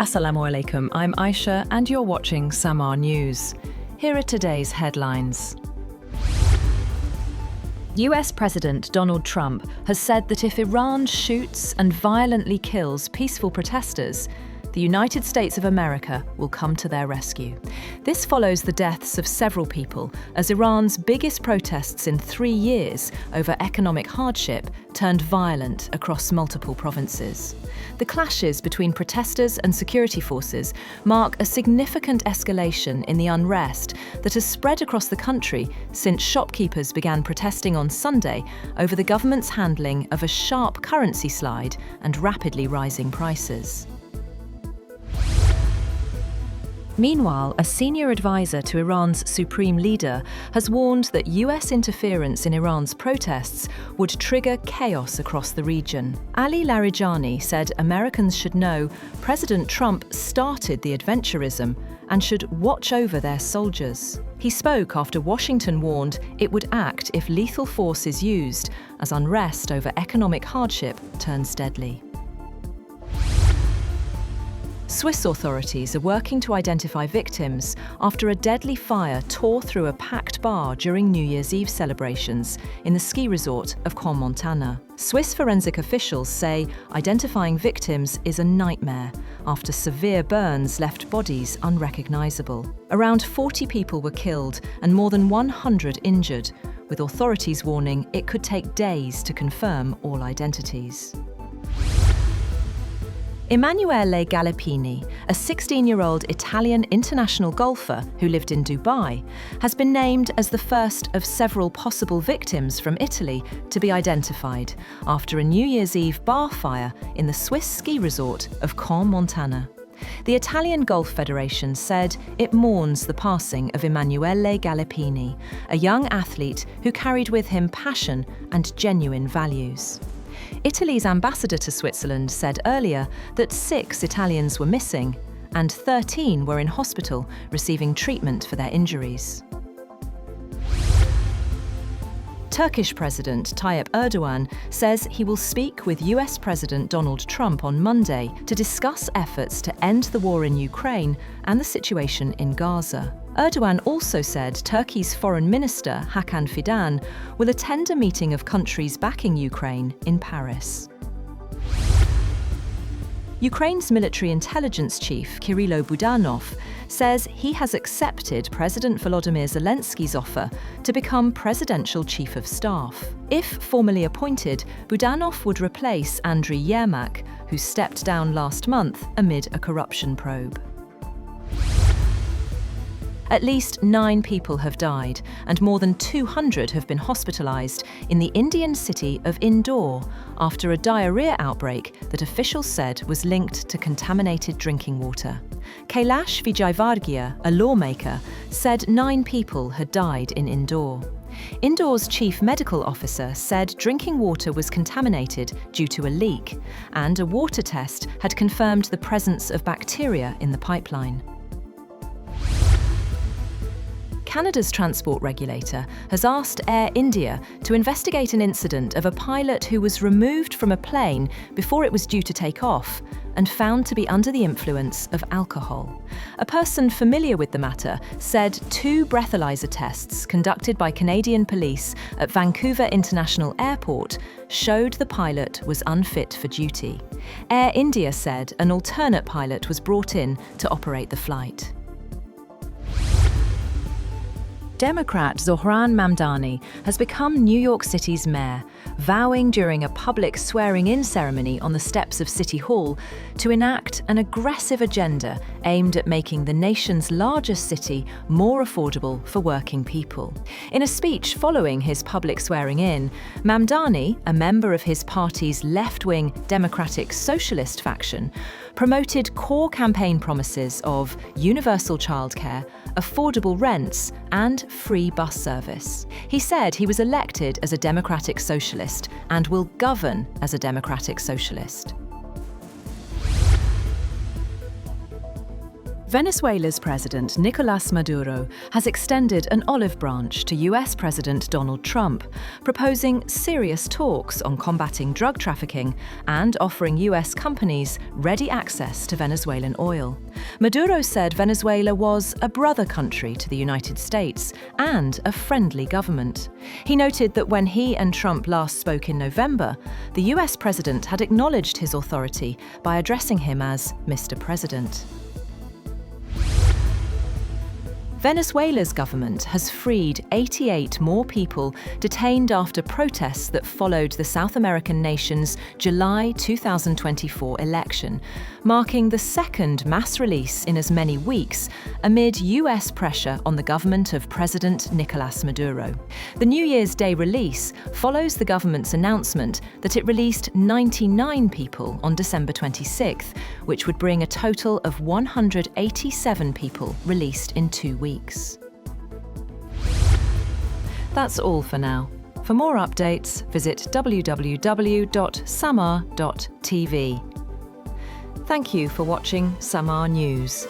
Assalamu alaikum, I'm Aisha and you're watching Samaa News. Here are today's headlines. US President Donald Trump has said that if Iran shoots and violently kills peaceful protesters, the United States of America will come to their rescue. This follows the deaths of several people as Iran's biggest protests in 3 years over economic hardship turned violent across multiple provinces. The clashes between protesters and security forces mark a significant escalation in the unrest that has spread across the country since shopkeepers began protesting on Sunday over the government's handling of a sharp currency slide and rapidly rising prices. Meanwhile, a senior advisor to Iran's supreme leader has warned that US interference in Iran's protests would trigger chaos across the region. Ali Larijani said Americans should know President Trump started the adventurism and should watch over their soldiers. He spoke after Washington warned it would act if lethal force is used, as unrest over economic hardship turns deadly. Swiss authorities are working to identify victims after a deadly fire tore through a packed bar during New Year's Eve celebrations in the ski resort of Crans-Montana. Swiss forensic officials say identifying victims is a nightmare after severe burns left bodies unrecognizable. Around 40 people were killed and more than 100 injured, with authorities warning it could take days to confirm all identities. Emanuele Galippini, a 16-year-old Italian international golfer who lived in Dubai, has been named as the first of several possible victims from Italy to be identified after a New Year's Eve bar fire in the Swiss ski resort of Crans-Montana. The Italian Golf Federation said it mourns the passing of Emanuele Galippini, a young athlete who carried with him passion and genuine values. Italy's ambassador to Switzerland said earlier that 6 Italians were missing and 13 were in hospital receiving treatment for their injuries. Turkish President Tayyip Erdogan says he will speak with US President Donald Trump on Monday to discuss efforts to end the war in Ukraine and the situation in Gaza. Erdogan also said Turkey's Foreign Minister Hakan Fidan will attend a meeting of countries backing Ukraine in Paris. Ukraine's military intelligence chief, Kirilo Budanov, says he has accepted President Volodymyr Zelensky's offer to become presidential chief of staff. If formally appointed, Budanov would replace Andriy Yermak, who stepped down last month amid a corruption probe. At least 9 people have died and more than 200 have been hospitalized in the Indian city of Indore after a diarrhea outbreak that officials said was linked to contaminated drinking water. Kailash Vijayvargiya, a lawmaker, said 9 people had died in Indore. Indore's chief medical officer said drinking water was contaminated due to a leak, and a water test had confirmed the presence of bacteria in the pipeline. Canada's transport regulator has asked Air India to investigate an incident of a pilot who was removed from a plane before it was due to take off and found to be under the influence of alcohol. A person familiar with the matter said 2 breathalyzer tests conducted by Canadian police at Vancouver International Airport showed the pilot was unfit for duty. Air India said an alternate pilot was brought in to operate the flight. Democrat Zohran Mamdani has become New York City's mayor, vowing during a public swearing-in ceremony on the steps of City Hall to enact an aggressive agenda aimed at making the nation's largest city more affordable for working people. In a speech following his public swearing-in, Mamdani, a member of his party's left-wing Democratic Socialist faction, promoted core campaign promises of universal childcare, affordable rents, and free bus service. He said he was elected as a Democratic Socialist and will govern as a Democratic Socialist. Venezuela's President Nicolás Maduro has extended an olive branch to US President Donald Trump, proposing serious talks on combating drug trafficking and offering US companies ready access to Venezuelan oil. Maduro said Venezuela was a brother country to the United States and a friendly government. He noted that when he and Trump last spoke in November, the US president had acknowledged his authority by addressing him as Mr. President. Venezuela's government has freed 88 more people detained after protests that followed the South American nation's July 2024 election, marking the second mass release in as many weeks amid US pressure on the government of President Nicolás Maduro. The New Year's Day release follows the government's announcement that it released 99 people on December 26th, which would bring a total of 187 people released in 2 weeks. That's all for now. For more updates, visit www.samaa.tv. Thank you for watching Samaa News.